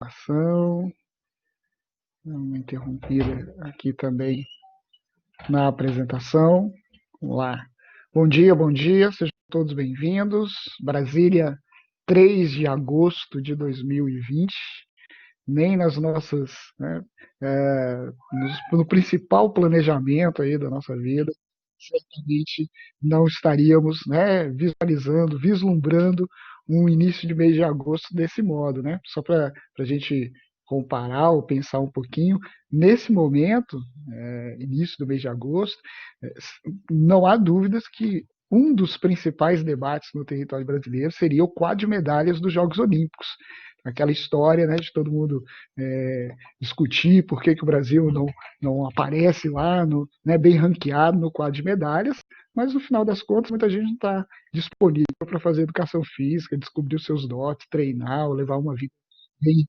Ação, uma interrompida aqui também na apresentação. Vamos lá. Bom dia, sejam todos bem-vindos. Brasília, 3 de agosto de 2020. Nem nas nossas, né, no principal planejamento aí da nossa vida, certamente não estaríamos, né, visualizando, vislumbrando um início de mês de agosto desse modo, né? Só para a gente comparar ou pensar um pouquinho, nesse momento, início do mês de agosto, é, não há dúvidas que um dos principais debates no território brasileiro seria o quadro de medalhas dos Jogos Olímpicos. Aquela história, né, de todo mundo discutir por que o Brasil não aparece lá, né, bem ranqueado no quadro de medalhas, mas no final das contas muita gente não está disponível para fazer educação física, descobrir os seus dotes, treinar ou levar uma vida bem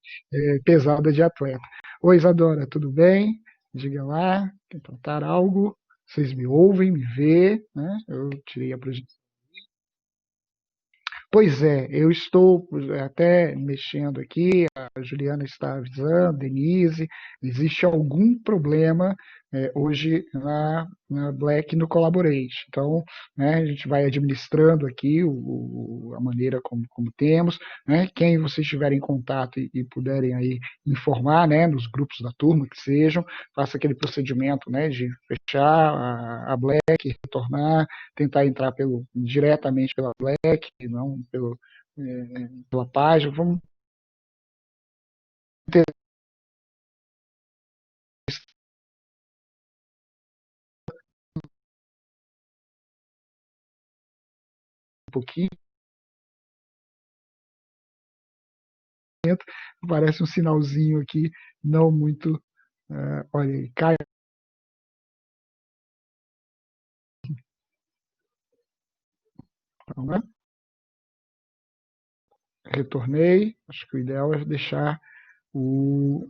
pesada de atleta. Oi, Isadora, tudo bem? Diga lá, quer contar algo? Vocês me ouvem, me vê, né? Eu tirei a projeção. Pois é, eu estou até mexendo aqui, a Juliana está avisando, Denise, existe algum problema hoje na Black no Collaborate. Então, né, a gente vai administrando aqui a maneira como temos, né, quem vocês estiverem em contato e puderem aí informar, né, nos grupos da turma que sejam, faça aquele procedimento, né, de fechar a Black, retornar, tentar entrar diretamente pela Black, não pela página. Vamos ter um pouquinho. Parece um sinalzinho aqui, não muito. Olha aí, cai. Então, né? Retornei. Acho que o ideal é deixar o,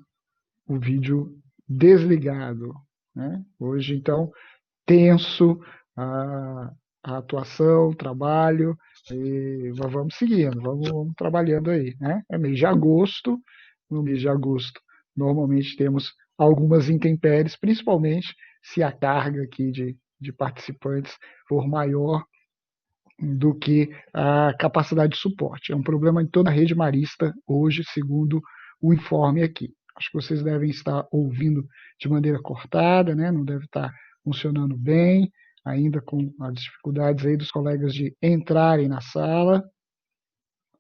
o vídeo desligado. Né? Hoje, então, tenso a, a atuação, o trabalho, e vamos seguindo, vamos trabalhando aí. Né? É mês de agosto, no mês de agosto normalmente temos algumas intempéries, principalmente se a carga aqui de participantes for maior do que a capacidade de suporte. É um problema em toda a rede marista hoje, segundo o informe aqui. Acho que vocês devem estar ouvindo de maneira cortada, né? Não deve estar funcionando bem, ainda com as dificuldades aí dos colegas de entrarem na sala.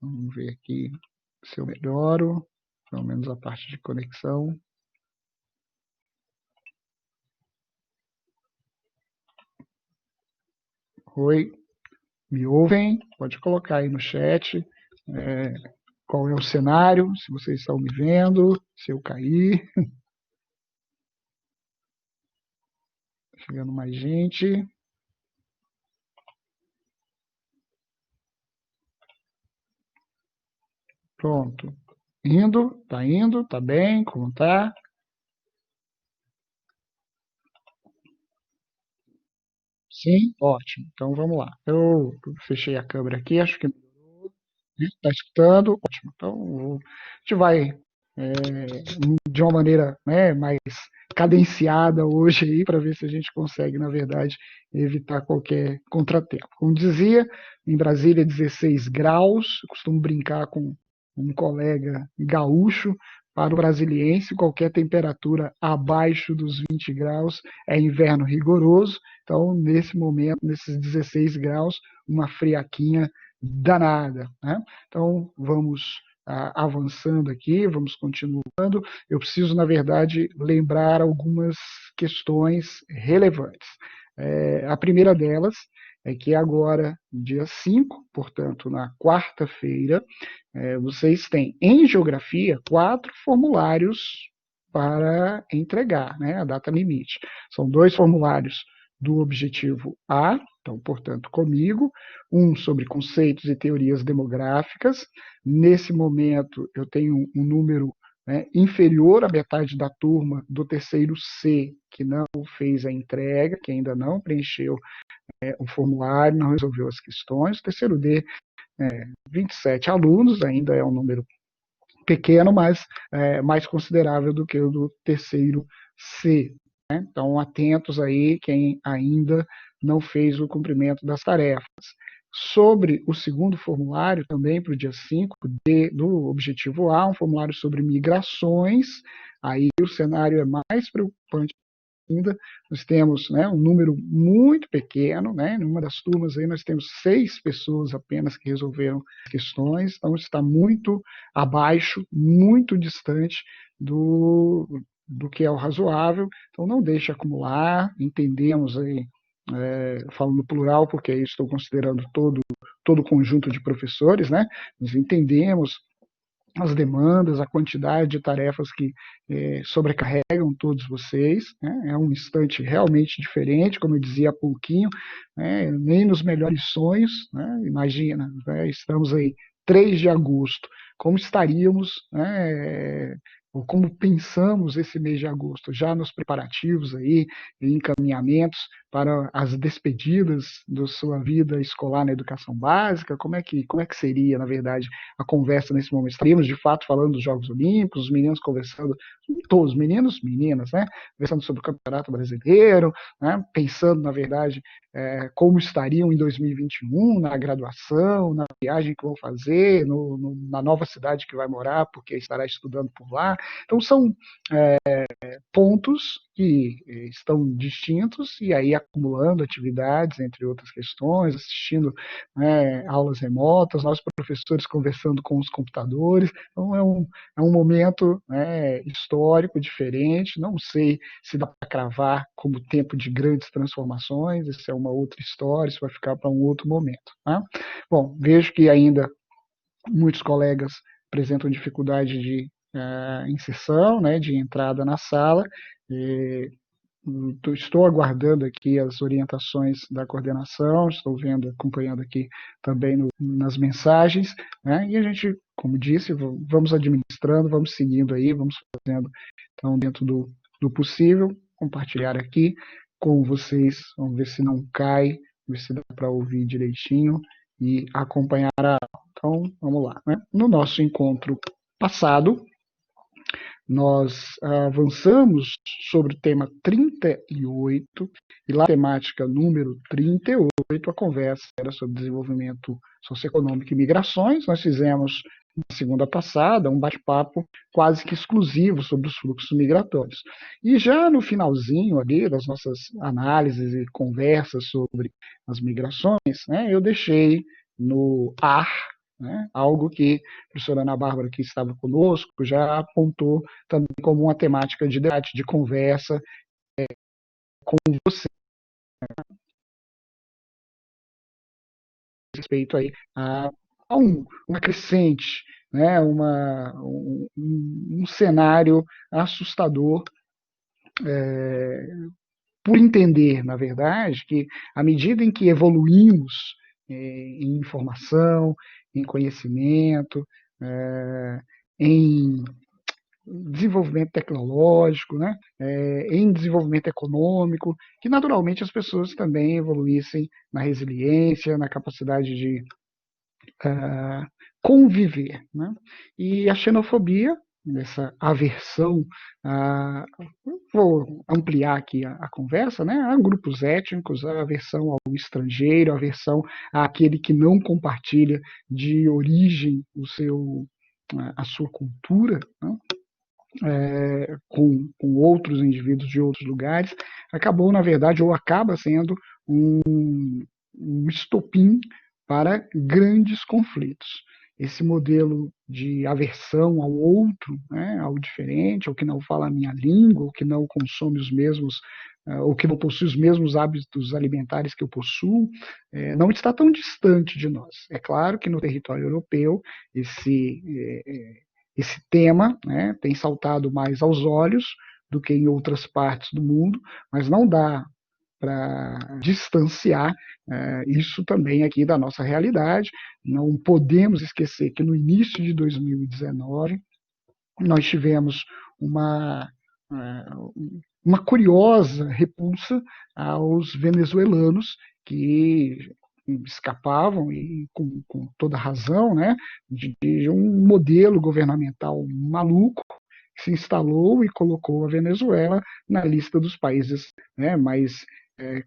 Vamos ver aqui se eu melhoro, pelo menos a parte de conexão. Oi, me ouvem? Pode colocar aí no chat qual é o cenário, se vocês estão me vendo, se eu cair. Chegando mais gente. Pronto. Indo, tá bem, como tá? Sim, ótimo. Então vamos lá. Eu fechei a câmera aqui, acho que está escutando, ótimo. Então a gente vai de uma maneira, né, mais cadenciada hoje aí para ver se a gente consegue, na verdade, evitar qualquer contratempo. Como dizia, em Brasília 16 graus, eu costumo brincar com um colega gaúcho, para o brasiliense, qualquer temperatura abaixo dos 20 graus é inverno rigoroso. Então, nesse momento, nesses 16 graus, uma friaquinha danada. Né? Então, vamos avançando aqui, vamos continuando. Eu preciso, na verdade, lembrar algumas questões relevantes. A primeira delas é que agora, dia 5, portanto, na quarta-feira, vocês têm em geografia 4 formulários para entregar, né, a data limite. São 2 formulários do objetivo A, então, portanto, comigo, um sobre conceitos e teorias demográficas. Nesse momento, eu tenho um número, né, inferior à metade da turma do terceiro C, que não fez a entrega, que ainda não preencheu o formulário, não resolveu as questões. O terceiro D, 27 alunos, ainda é um número pequeno, mas mais considerável do que o do terceiro C. Né? Então, atentos aí quem ainda não fez o cumprimento das tarefas. Sobre o segundo formulário, também para o dia 5 do objetivo A, um formulário sobre migrações, aí o cenário é mais preocupante ainda. Nós temos, né, um número muito pequeno, né, em uma das turmas aí nós temos 6 pessoas apenas que resolveram questões, então está muito abaixo, muito distante do que é o razoável, então não deixe acumular, entendemos aí, falo no plural porque estou considerando todo o conjunto de professores, né, nós entendemos as demandas, a quantidade de tarefas que sobrecarregam todos vocês. Né? É um instante realmente diferente, como eu dizia há pouquinho, né? Nem nos melhores sonhos. Né? Imagina, né? Estamos aí 3 de agosto, como estaríamos, né? Ou como pensamos esse mês de agosto, já nos preparativos aí, em encaminhamentos para as despedidas da sua vida escolar na educação básica, como é que seria, na verdade, a conversa nesse momento? Estaríamos, de fato, falando dos Jogos Olímpicos, os meninos conversando, todos, meninos, meninas, né? Conversando sobre o Campeonato Brasileiro, né? Pensando, na verdade, como estariam em 2021, na graduação, na viagem que vão fazer, na nova cidade que vai morar, porque estará estudando por lá. Então, são pontos que estão distintos e aí acumulando atividades, entre outras questões, assistindo, né, aulas remotas, nossos professores conversando com os computadores. Então é um momento, né, histórico, diferente. Não sei se dá para cravar como tempo de grandes transformações, isso é uma outra história, isso vai ficar para um outro momento. Tá? Bom, vejo que ainda muitos colegas apresentam dificuldade de inserção, né, de entrada na sala. Estou aguardando aqui as orientações da coordenação, estou vendo, acompanhando aqui também nas mensagens, né, e a gente, como disse, vamos administrando, vamos seguindo aí, vamos fazendo, então, dentro do possível, compartilhar aqui com vocês, vamos ver se não cai, ver se dá para ouvir direitinho e acompanhar a aula. Então, vamos lá. Né? No nosso encontro passado, nós avançamos sobre o tema 38, e lá, a temática número 38, a conversa era sobre desenvolvimento socioeconômico e migrações. Nós fizemos, na segunda passada, um bate-papo quase que exclusivo sobre os fluxos migratórios. E já no finalzinho ali das nossas análises e conversas sobre as migrações, né, eu deixei no ar, né, algo que a professora Ana Bárbara, que estava conosco, já apontou também como uma temática de debate, de conversa com você, respeito aí a uma crescente, né, um cenário assustador, por entender, na verdade, que à medida em que evoluímos em informação, em conhecimento, em desenvolvimento tecnológico, né, em desenvolvimento econômico, que naturalmente as pessoas também evoluíssem na resiliência, na capacidade de conviver. Né? E a xenofobia, essa aversão, vou ampliar aqui a conversa, né? A grupos étnicos, a aversão ao estrangeiro, a aversão àquele que não compartilha de origem a sua cultura, né? Com outros indivíduos de outros lugares, acabou, na verdade, ou acaba sendo um estopim para grandes conflitos. Esse modelo de aversão ao outro, né, ao diferente, ao que não fala a minha língua, ao que não consome os mesmos, ou que não possui os mesmos hábitos alimentares que eu possuo, não está tão distante de nós. É claro que no território europeu esse tema, né, tem saltado mais aos olhos do que em outras partes do mundo, mas não dá para distanciar isso também aqui da nossa realidade. Não podemos esquecer que no início de 2019 nós tivemos uma curiosa repulsa aos venezuelanos que escapavam, e com toda razão, né, de um modelo governamental maluco que se instalou e colocou a Venezuela na lista dos países, né, mais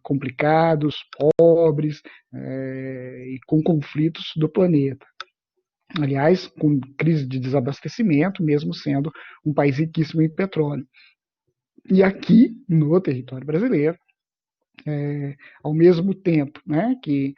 complicados, pobres e com conflitos do planeta. Aliás, com crise de desabastecimento, mesmo sendo um país riquíssimo em petróleo. E aqui, no território brasileiro, ao mesmo tempo, né, que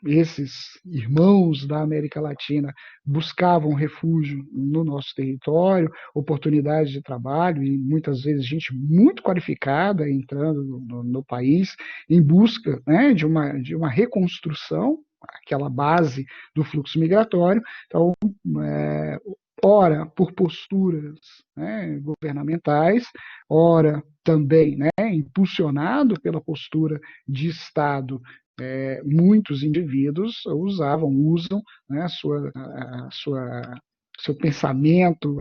esses irmãos da América Latina buscavam refúgio no nosso território, oportunidades de trabalho e muitas vezes gente muito qualificada entrando no país em busca, né, de uma reconstrução, aquela base do fluxo migratório. Então, ora por posturas, né, governamentais, ora também, né, impulsionado pela postura de Estado, muitos indivíduos usam, né, seu pensamento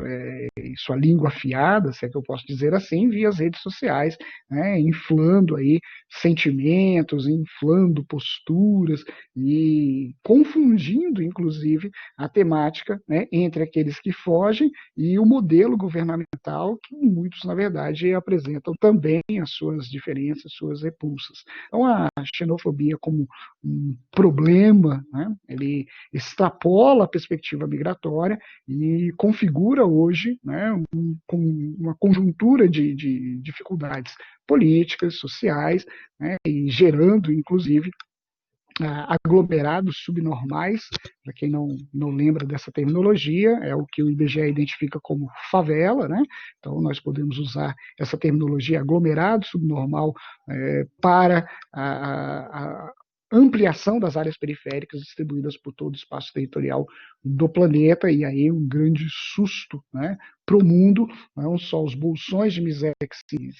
e sua língua afiada, se é que eu posso dizer assim, via as redes sociais, né, inflando aí sentimentos, inflando posturas e confundindo, inclusive, a temática, né, entre aqueles que fogem e o modelo governamental, que muitos, na verdade, apresentam também as suas diferenças, suas repulsas. Então, a xenofobia como um problema, né, ele extrapola a perspectiva migratória e configura hoje, né, uma conjuntura de dificuldades políticas, sociais, né, e gerando, inclusive, aglomerados subnormais. Para quem não lembra dessa terminologia, é o que o IBGE identifica como favela, né? Então, nós podemos usar essa terminologia aglomerado subnormal para a ampliação das áreas periféricas distribuídas por todo o espaço territorial do planeta, e aí um grande susto, né, para o mundo, não só os bolsões de miséria que se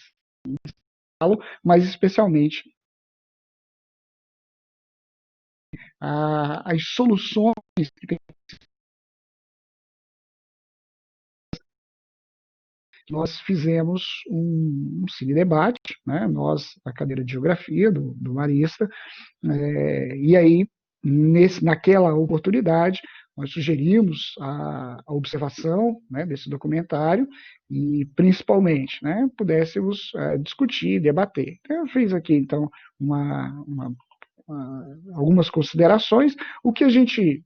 falam, mas especialmente as soluções que nós fizemos um cine debate, né, nós, a cadeira de geografia do Marista, e aí, naquela oportunidade, nós sugerimos a observação, né, desse documentário e, principalmente, né, pudéssemos discutir, debater. Eu fiz aqui, então, algumas considerações. O que a gente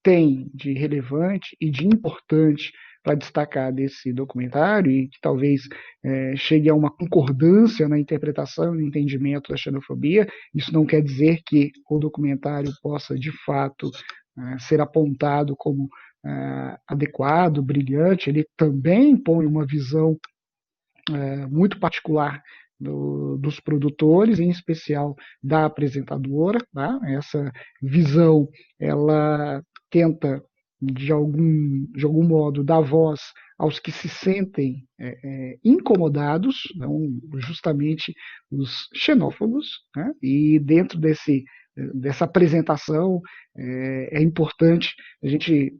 tem de relevante e de importante para destacar desse documentário, e que talvez chegue a uma concordância na interpretação e no entendimento da xenofobia. Isso não quer dizer que o documentário possa, de fato, ser apontado como adequado, brilhante. Ele também põe uma visão muito particular dos produtores, em especial da apresentadora. Tá? Essa visão, ela tenta, de algum modo, dar voz aos que se sentem incomodados, não, justamente os xenófobos, né? E dentro dessa apresentação é importante a gente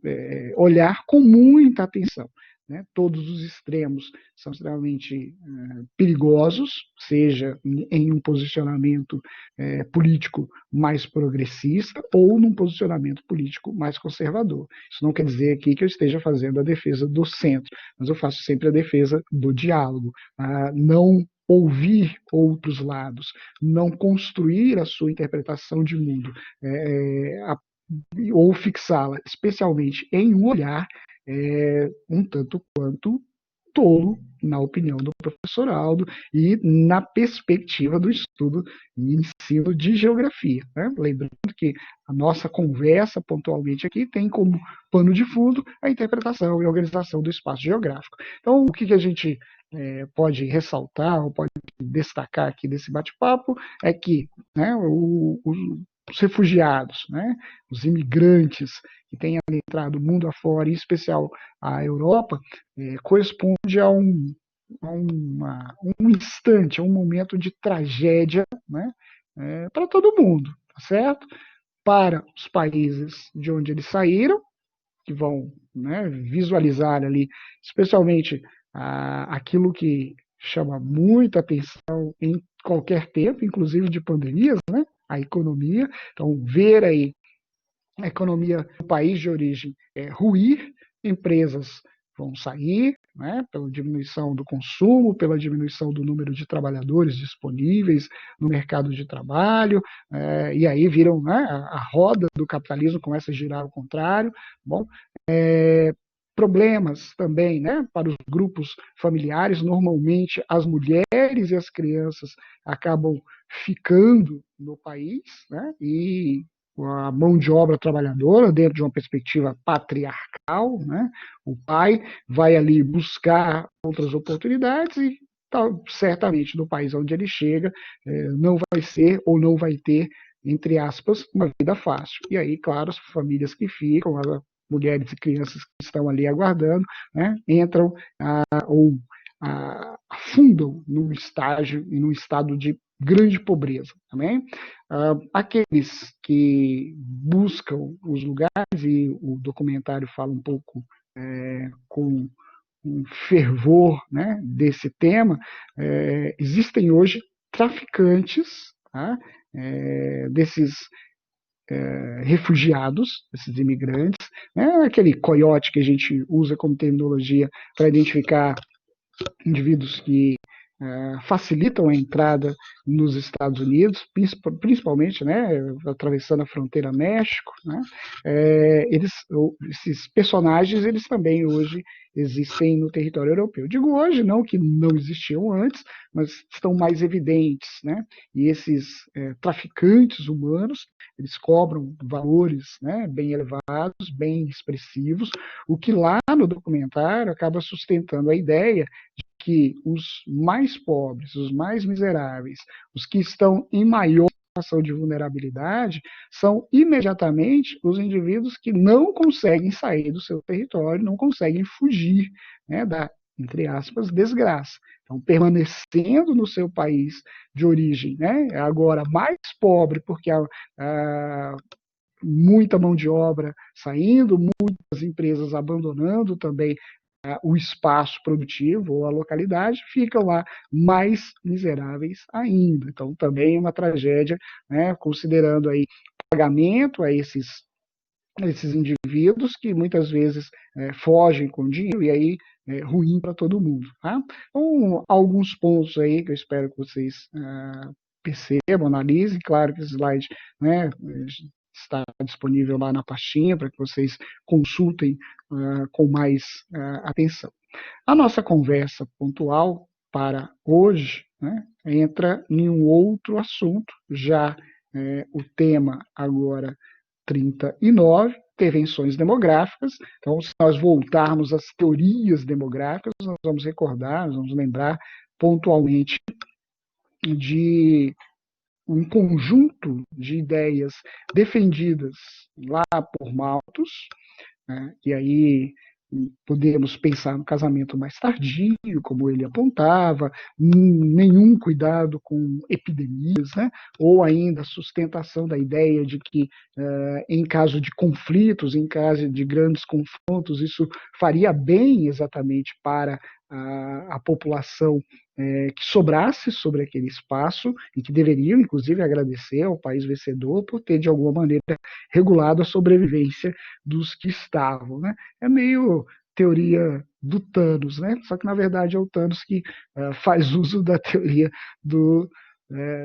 olhar com muita atenção. Né? Todos os extremos são extremamente perigosos, seja em um posicionamento político mais progressista ou num posicionamento político mais conservador. Isso não quer dizer aqui que eu esteja fazendo a defesa do centro, mas eu faço sempre a defesa do diálogo, não ouvir outros lados, não construir a sua interpretação de mundo, ou fixá-la especialmente em um olhar um tanto quanto tolo, na opinião do professor Aldo, e na perspectiva do estudo e ensino de geografia. Né? Lembrando que a nossa conversa, pontualmente aqui, tem como pano de fundo a interpretação e organização do espaço geográfico. Então, o que a gente pode ressaltar, ou pode destacar aqui desse bate-papo, é que, né, os refugiados, né, os imigrantes que têm entrado mundo afora, em especial a Europa, corresponde a um instante, a um momento de tragédia, né, para todo mundo, tá certo? Para os países de onde eles saíram, que vão, né, visualizar ali, especialmente aquilo que chama muita atenção em qualquer tempo, inclusive de pandemias, né? a economia. Então, ver aí a economia do país de origem ruir, empresas vão sair, né, pela diminuição do consumo, pela diminuição do número de trabalhadores disponíveis no mercado de trabalho, e aí viram, né, a roda do capitalismo começa a girar ao contrário. Bom, problemas também, né, para os grupos familiares. Normalmente, as mulheres e as crianças acabam ficando no país, né, e a mão de obra trabalhadora dentro de uma perspectiva patriarcal, né? O pai vai ali buscar outras oportunidades e certamente no país onde ele chega não vai ser ou não vai ter, entre aspas, uma vida fácil. E aí, claro, as famílias que ficam, as mulheres e crianças que estão ali aguardando, né, entram ou afundam num estágio e num estado de grande pobreza também. Aqueles que buscam os lugares, e o documentário fala um pouco com um fervor, né, desse tema, existem hoje traficantes, tá, desses refugiados, esses imigrantes, né, aquele coiote que a gente usa como terminologia para identificar indivíduos que facilitam a entrada nos Estados Unidos, principalmente, né, atravessando a fronteira México, né, esses personagens, eles também hoje existem no território europeu. Digo hoje, não que não existiam antes, mas estão mais evidentes, né, e esses traficantes humanos, eles cobram valores, né, bem elevados, bem expressivos, o que lá no documentário acaba sustentando a ideia que os mais pobres, os mais miseráveis, os que estão em maior situação de vulnerabilidade, são imediatamente os indivíduos que não conseguem sair do seu território, não conseguem fugir, né, da, entre aspas, desgraça. Então, permanecendo no seu país de origem, né, agora mais pobre, porque muita mão de obra saindo, muitas empresas abandonando também o espaço produtivo ou a localidade, ficam lá mais miseráveis ainda. Então, também é uma tragédia, né, considerando aí pagamento a esses indivíduos que muitas vezes fogem com dinheiro e aí é ruim para todo mundo. Tá? Então, alguns pontos aí que eu espero que vocês percebam, analisem. Claro que esse slide, né, está disponível lá na pastinha para que vocês consultem com mais atenção. A nossa conversa pontual para hoje, né, entra em um outro assunto, já o tema agora 39, intervenções demográficas. Então, se nós voltarmos às teorias demográficas, nós vamos recordar, nós vamos lembrar pontualmente de um conjunto de ideias defendidas lá por Malthus, né? E aí podemos pensar no casamento mais tardio, como ele apontava, nenhum cuidado com epidemias, né? Ou ainda a sustentação da ideia de que, em caso de conflitos, em caso de grandes confrontos, isso faria bem exatamente para a população que sobrasse sobre aquele espaço e que deveriam, inclusive, agradecer ao país vencedor por ter, de alguma maneira, regulado a sobrevivência dos que estavam. Né? É meio teoria do Thanos, né? Só que, na verdade, é o Thanos que faz uso da teoria do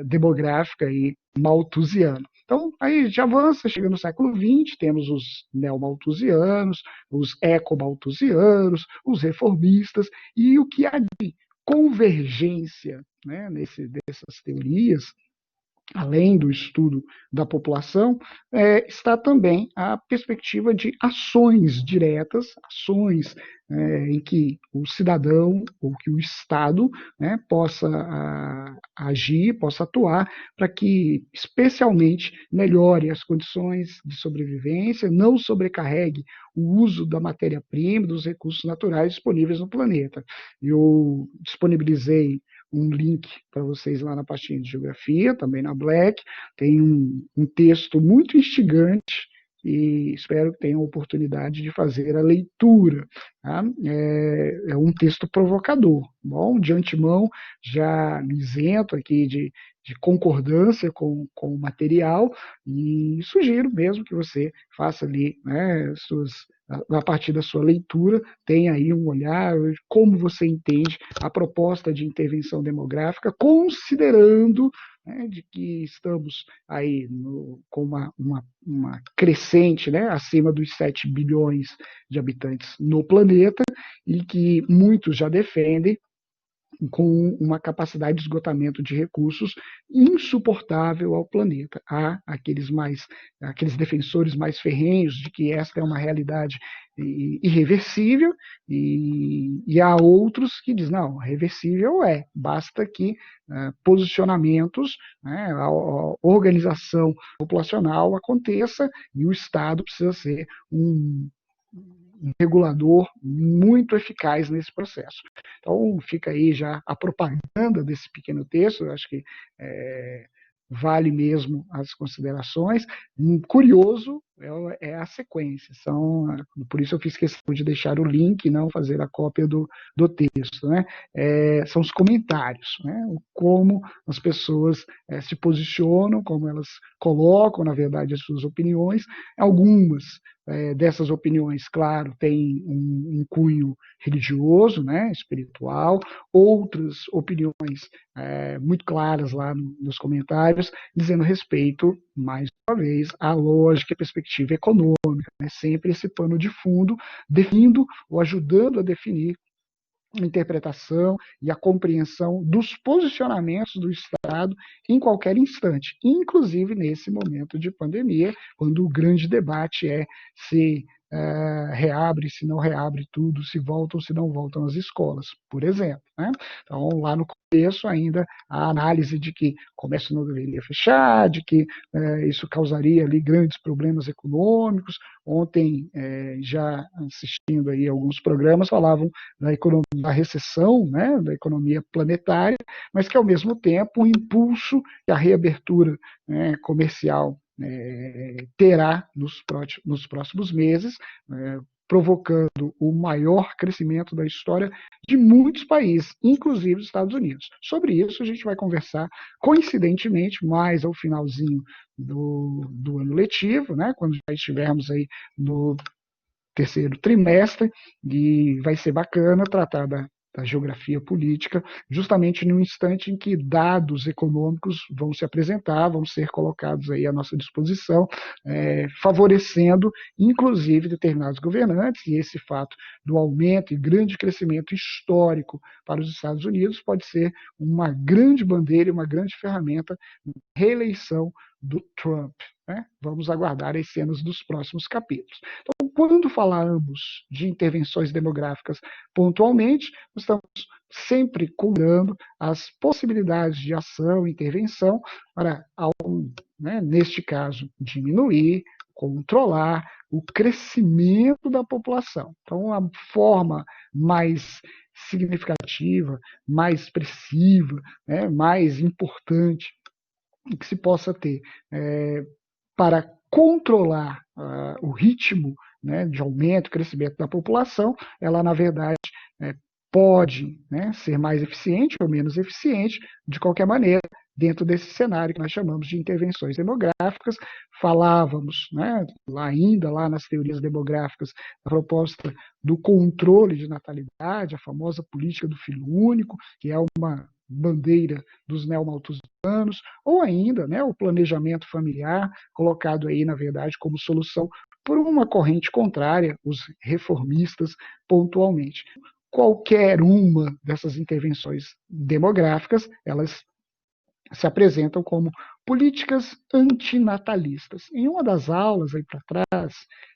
demográfica e malthusiana. Então, aí a gente avança, chega no século XX, temos os neomalthusianos, os ecomalthusianos, os reformistas, e o que há de convergência, né, dessas teorias, além do estudo da população, está também a perspectiva de ações diretas, ações em que o cidadão ou que o Estado, né, possa agir, possa atuar para que, especialmente, melhore as condições de sobrevivência, não sobrecarregue o uso da matéria-prima, dos recursos naturais disponíveis no planeta. Eu disponibilizei um link para vocês lá na pastinha de geografia, também na Black. Tem um texto muito instigante e espero que tenham a oportunidade de fazer a leitura. Tá? É um texto provocador. Bom, de antemão, já me isento aqui de de concordância com o material, e sugiro mesmo que você faça ali, né, a partir da sua leitura, tenha aí um olhar, como você entende a proposta de intervenção demográfica, considerando, né, de que estamos aí com uma crescente, né, acima dos 7 bilhões de habitantes no planeta, e que muitos já defendem com uma capacidade de esgotamento de recursos insuportável ao planeta. Há aqueles defensores mais ferrenhos de que esta é uma realidade irreversível, e há outros que dizem, não, reversível basta que posicionamentos, né, a organização populacional aconteça, e o Estado precisa ser um regulador muito eficaz nesse processo. Então, fica aí já a propaganda desse pequeno texto, eu acho que vale mesmo as considerações. Curioso é a sequência, por isso eu fiz questão de deixar o link, não fazer a cópia do texto, né? São os comentários, né? Como as pessoas se posicionam, como elas colocam, na verdade, as suas opiniões. Algumas dessas opiniões, claro, têm um cunho religioso, né, espiritual, outras opiniões muito claras lá nos comentários, dizendo respeito, mais uma vez, à lógica e perspectiva econômica, né, sempre esse pano de fundo, definindo ou ajudando a definir a interpretação e a compreensão dos posicionamentos do Estado em qualquer instante, inclusive nesse momento de pandemia, quando o grande debate é se reabre, se não reabre tudo, se voltam, se não voltam as escolas, por exemplo, né? Então, lá no começo ainda a análise de que o comércio não deveria fechar, de que isso causaria ali grandes problemas econômicos. Ontem, já assistindo aí alguns programas, falavam da economia, da recessão, né, da economia planetária, mas que ao mesmo tempo o impulso que a reabertura, né, comercial terá nos próximos meses, provocando o maior crescimento da história de muitos países, inclusive os Estados Unidos. Sobre isso a gente vai conversar, coincidentemente, mais ao finalzinho do ano letivo, né, quando já estivermos aí no terceiro trimestre, e vai ser bacana tratar da geografia política, justamente no instante em que dados econômicos vão se apresentar, vão ser colocados aí à nossa disposição, favorecendo, inclusive, determinados governantes, e esse fato do aumento e grande crescimento histórico para os Estados Unidos pode ser uma grande bandeira, uma grande ferramenta na reeleição do Trump. Né? Vamos aguardar as cenas dos próximos capítulos. Então, quando falarmos de intervenções demográficas pontualmente, estamos sempre cobrando as possibilidades de ação e intervenção para, né, neste caso, diminuir, controlar o crescimento da população. Então, a forma mais significativa, mais expressiva, né, mais importante que se possa ter para controlar o ritmo, né, de aumento, crescimento da população, ela, na verdade, pode, né, ser mais eficiente ou menos eficiente, de qualquer maneira, dentro desse cenário que nós chamamos de intervenções demográficas. Falávamos, né, lá nas teorias demográficas, a proposta do controle de natalidade, a famosa política do filho único, que é uma bandeira dos neomalthusianos, ou ainda, né, o planejamento familiar, colocado aí, na verdade, como solução por uma corrente contrária, os reformistas, pontualmente. Qualquer uma dessas intervenções demográficas, elas se apresentam como políticas antinatalistas. Em uma das aulas aí para trás,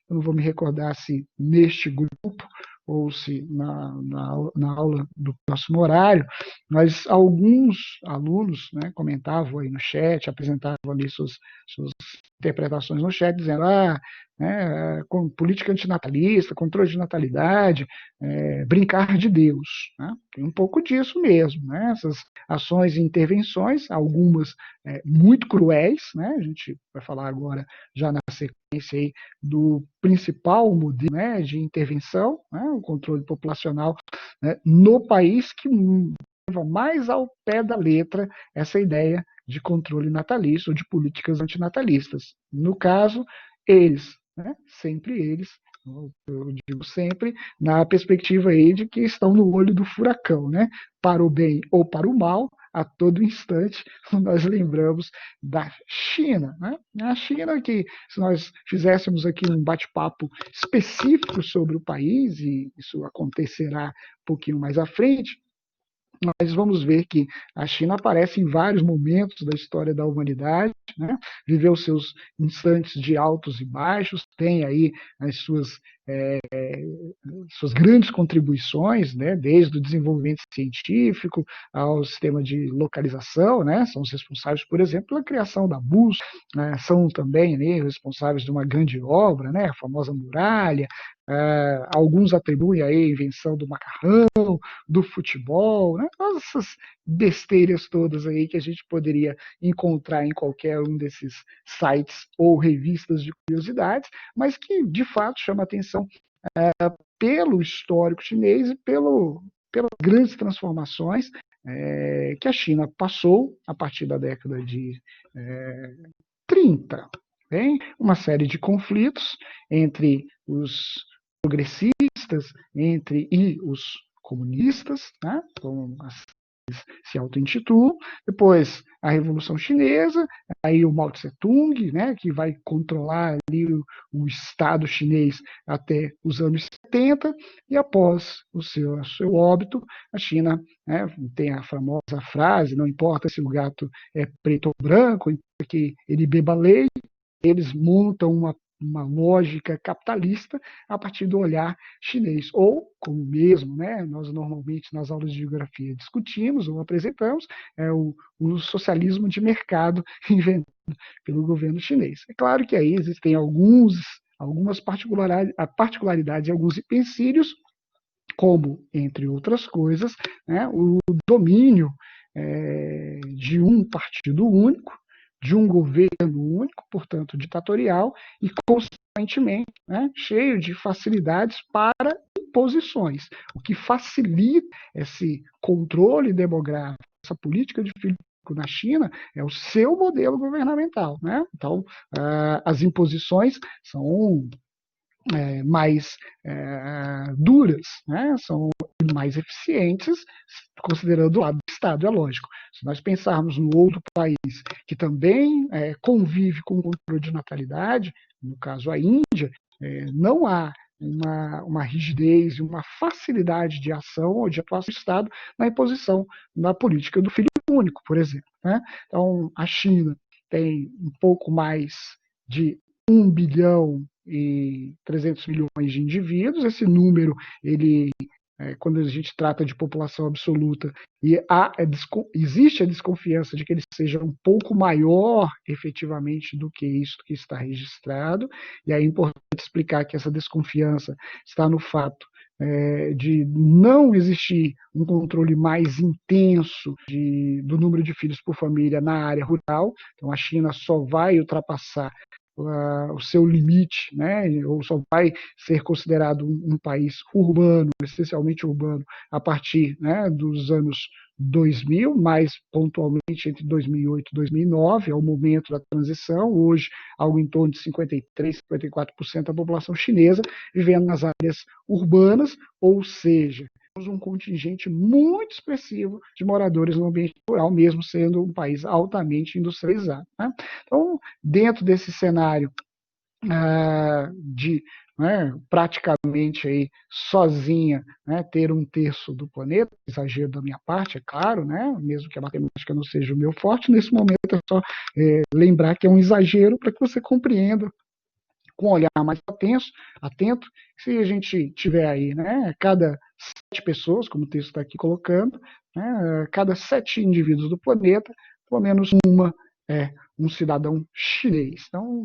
eu não vou me recordar se neste grupo ou se na aula do próximo horário, mas alguns alunos, né, comentavam aí no chat, apresentavam ali suas interpretações no chat, dizendo, com política antinatalista, controle de natalidade, brincar de Deus. Né? Tem um pouco disso mesmo, né? Essas ações e intervenções, algumas muito cruéis, né? A gente vai falar agora, já na sequência aí, do principal modelo, né, de intervenção, né, o controle populacional, né, no país, que mais ao pé da letra essa ideia de controle natalício ou de políticas antinatalistas. No caso, eles, né? Sempre eles, eu digo sempre, na perspectiva aí de que estão no olho do furacão, né? Para o bem ou para o mal, a todo instante nós lembramos da China, né? A China que, se nós fizéssemos aqui um bate-papo específico sobre o país, e isso acontecerá um pouquinho mais à frente, nós vamos ver que a China aparece em vários momentos da história da humanidade, né? Viveu seus instantes de altos e baixos, tem aí as suas grandes contribuições, né? Desde o desenvolvimento científico ao sistema de localização, né? São os responsáveis, por exemplo, pela criação da bússola, né? São também, né, responsáveis de uma grande obra, né? A famosa muralha. Alguns atribuem aí a invenção do macarrão, do futebol, né? Todas essas besteiras todas aí que a gente poderia encontrar em qualquer um desses sites ou revistas de curiosidades, mas que de fato chama atenção pelo histórico chinês e pelas grandes transformações que a China passou a partir da década de 30. Tem uma série de conflitos entre os progressistas e os comunistas, né, como se auto-intitulam. Depois a Revolução Chinesa, aí o Mao Tse-tung, né, que vai controlar ali o Estado chinês até os anos 70, e após o seu óbito, a China, né, tem a famosa frase, não importa se o gato é preto ou branco, importa que ele beba leite. Eles montam uma lógica capitalista a partir do olhar chinês. Ou, como mesmo, né, nós normalmente nas aulas de geografia discutimos ou apresentamos, o socialismo de mercado inventado pelo governo chinês. É claro que aí existem algumas particularidades e alguns empecilhos, como, entre outras coisas, né, o domínio de um partido único, de um governo único, portanto ditatorial, e, consequentemente, né, cheio de facilidades para imposições, o que facilita esse controle demográfico, essa política de filho na China é o seu modelo governamental, né? Então, as imposições são mais duras, né? São mais eficientes, considerando o lado do Estado, é lógico. Se nós pensarmos no outro país que também convive com o controle de natalidade, no caso a Índia, não há uma rigidez e uma facilidade de ação ou de atuação do Estado na imposição da política do filho único, por exemplo, né? Então, a China tem um pouco mais de 1,3 bilhão de indivíduos. Esse número, ele, quando a gente trata de população absoluta, e existe a desconfiança de que ele seja um pouco maior efetivamente do que isso que está registrado, e é importante explicar que essa desconfiança está no fato de não existir um controle mais intenso do número de filhos por família na área rural. Então, a China só vai ultrapassar o seu limite, né, ou só vai ser considerado um país urbano, essencialmente urbano, a partir, né, dos anos 2000, mais pontualmente entre 2008 e 2009, é o momento da transição. Hoje, algo em torno de 53, 54% da população chinesa vivendo nas áreas urbanas, ou seja, temos um contingente muito expressivo de moradores no ambiente rural, mesmo sendo um país altamente industrializado, né? Então, dentro desse cenário de, né, praticamente aí sozinha, né, ter um terço do planeta, exagero da minha parte, é claro, né, mesmo que a matemática não seja o meu forte, nesse momento é só lembrar que é um exagero para que você compreenda com um olhar mais atento, se a gente tiver aí, né, cada 7 pessoas, como o texto está aqui colocando, né, cada 7 indivíduos do planeta, pelo menos uma é um cidadão chinês. Então,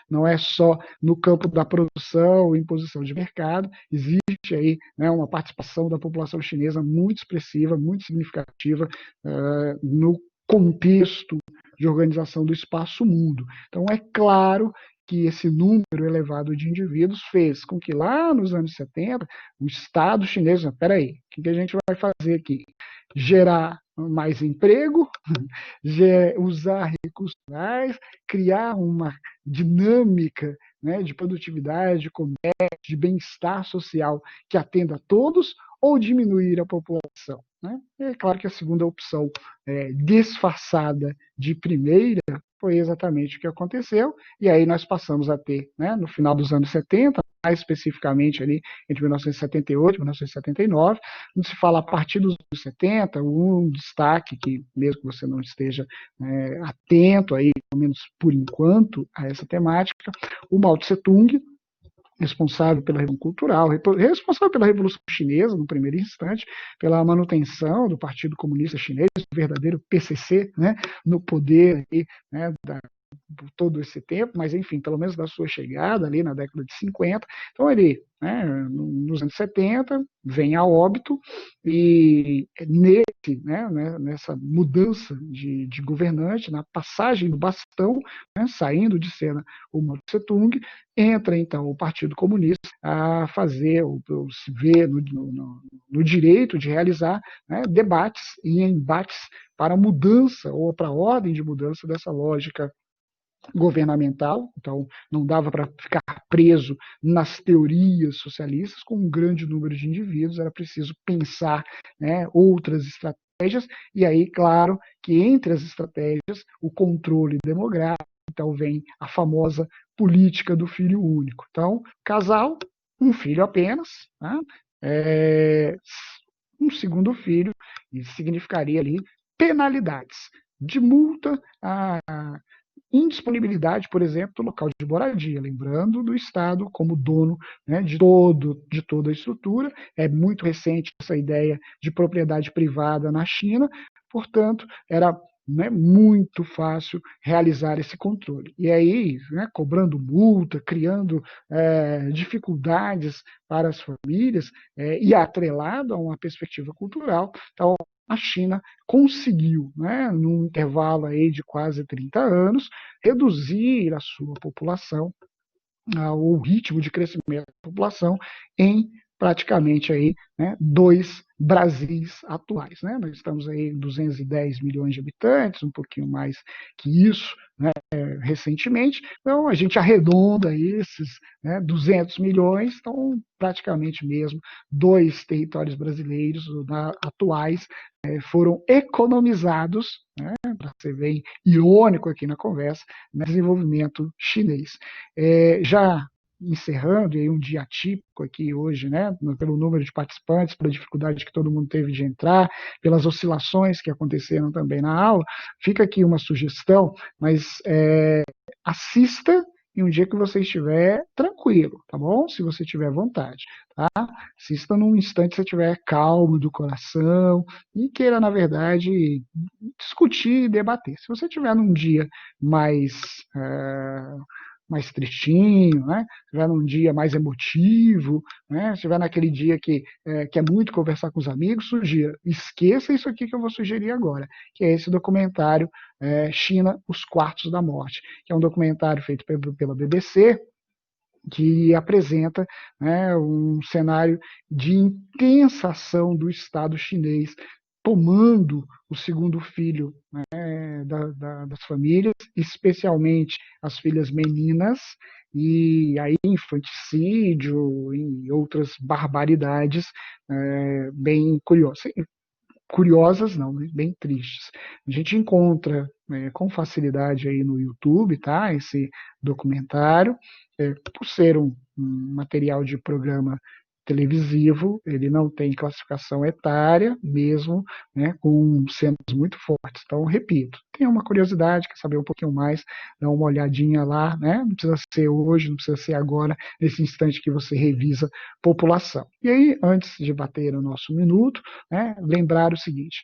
não é só no campo da produção e imposição de mercado, existe aí, né, uma participação da população chinesa muito expressiva, muito significativa no contexto de organização do espaço mundo. Então, é claro que esse número elevado de indivíduos fez com que lá nos anos 70 o Estado chinês, espera aí, o que a gente vai fazer aqui? gerar mais emprego, usar recursos naturais, criar uma dinâmica, né, de produtividade, de comércio, de bem-estar social que atenda a todos, ou diminuir a população. Né? É claro que a segunda opção, disfarçada de primeira, foi exatamente o que aconteceu, e aí nós passamos a ter, né, no final dos anos 70, mais especificamente ali entre 1978 e 1979, quando se fala a partir dos anos 70, um destaque que, mesmo que você não esteja atento aí, pelo menos por enquanto, a essa temática, o Mao Tse Tung, responsável pela Revolução Cultural, responsável pela Revolução Chinesa, no primeiro instante, pela manutenção do Partido Comunista Chinês, o verdadeiro PCC, né, no poder aí, né, por todo esse tempo, mas enfim, pelo menos da sua chegada ali na década de 50. Então ele, né, nos anos 70, vem a óbito e nessa mudança de governante, na passagem do bastão, né, saindo de cena o Mao Tse Tung, entra então o Partido Comunista a fazer, ou se vê no direito de realizar, né, debates e embates para a mudança ou para a ordem de mudança dessa lógica governamental, então não dava para ficar preso nas teorias socialistas com um grande número de indivíduos, era preciso pensar, né, outras estratégias, e aí, claro, que entre as estratégias, o controle demográfico, então vem a famosa política do filho único. Então, casal, um filho apenas, né, um segundo filho, isso significaria ali penalidades de multa a indisponibilidade, por exemplo, do local de moradia, lembrando do Estado como dono, né, de toda a estrutura. É muito recente essa ideia de propriedade privada na China, portanto, era, né, muito fácil realizar esse controle. E aí, né, cobrando multa, criando dificuldades para as famílias, e atrelado a uma perspectiva cultural. Então, a China conseguiu, né, num intervalo aí de quase 30 anos, reduzir a sua população, o ritmo de crescimento da população em praticamente aí, né, dois Brasis atuais. Né? Nós estamos aí em 210 milhões de habitantes, um pouquinho mais que isso, né, recentemente. Então, a gente arredonda esses, né, 200 milhões, então praticamente mesmo dois territórios brasileiros atuais foram economizados, né, para ser bem irônico aqui na conversa, no desenvolvimento chinês. Já encerrando, e um dia atípico aqui hoje, né, pelo número de participantes, pela dificuldade que todo mundo teve de entrar, pelas oscilações que aconteceram também na aula, fica aqui uma sugestão, mas assista em um dia que você estiver tranquilo, tá bom? Se você tiver vontade, tá? Assista num instante que você estiver calmo do coração e queira, na verdade, discutir e debater. Se você estiver num dia mais mais tristinho, né? Se estiver num dia mais emotivo, né? Se estiver naquele dia que quer muito conversar com os amigos, sugira, esqueça isso aqui que eu vou sugerir agora, que é esse documentário China, Os Quartos da Morte, que é um documentário feito pela BBC, que apresenta, né, um cenário de intensa ação do Estado chinês tomando o segundo filho, né, das famílias, especialmente as filhas meninas, e aí infanticídio e outras barbaridades bem curiosas não, né, bem tristes. A gente encontra com facilidade aí no YouTube, tá? Esse documentário, por ser um material de programa televisivo, ele não tem classificação etária, mesmo, né, com cenas muito fortes. Então, repito, tem uma curiosidade, quer saber um pouquinho mais, dá uma olhadinha lá, né? Não precisa ser hoje, não precisa ser agora, nesse instante que você revisa população. E aí, antes de bater o nosso minuto, né, lembrar o seguinte: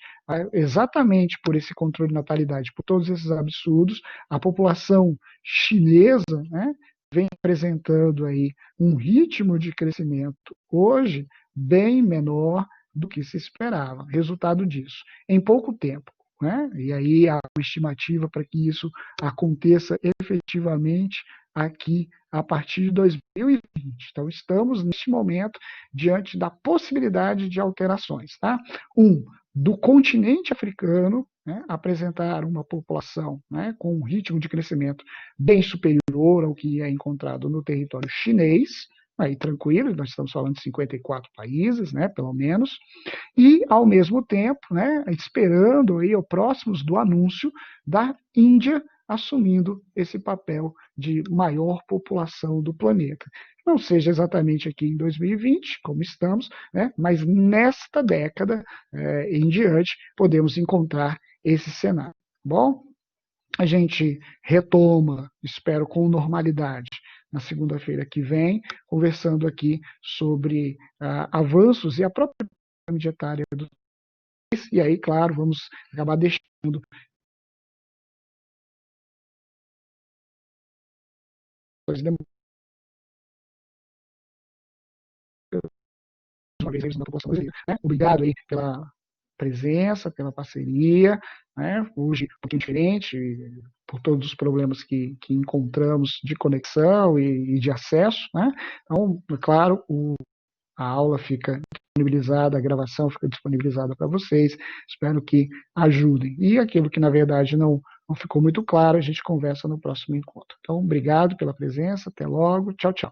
exatamente por esse controle de natalidade, por todos esses absurdos, a população chinesa, né, vem apresentando aí um ritmo de crescimento hoje bem menor do que se esperava. Resultado disso, em pouco tempo. Né? E aí há uma estimativa para que isso aconteça efetivamente aqui a partir de 2020. Então, estamos, neste momento, diante da possibilidade de alterações. Tá? do continente africano, né, apresentar uma população, né, com um ritmo de crescimento bem superior ao que é encontrado no território chinês, aí tranquilo, nós estamos falando de 54 países, né, pelo menos, e, ao mesmo tempo, né, esperando aí o próximos do anúncio da Índia assumindo esse papel de maior população do planeta. Não seja exatamente aqui em 2020, como estamos, né, mas nesta década em diante podemos encontrar esse cenário. Bom, a gente retoma, espero com normalidade, na segunda-feira que vem, conversando aqui sobre avanços e a própria pirâmide etária do país, e aí, claro, vamos acabar deixando uma vez na população brasileira. Né? Obrigado aí pela presença, pela parceria, né? Hoje um pouquinho diferente, por todos os problemas que encontramos de conexão e de acesso, né? Então, é claro, a aula fica disponibilizada, a gravação fica disponibilizada para vocês, espero que ajudem. E aquilo que, na verdade, não ficou muito claro, a gente conversa no próximo encontro. Então, obrigado pela presença, até logo, tchau, tchau.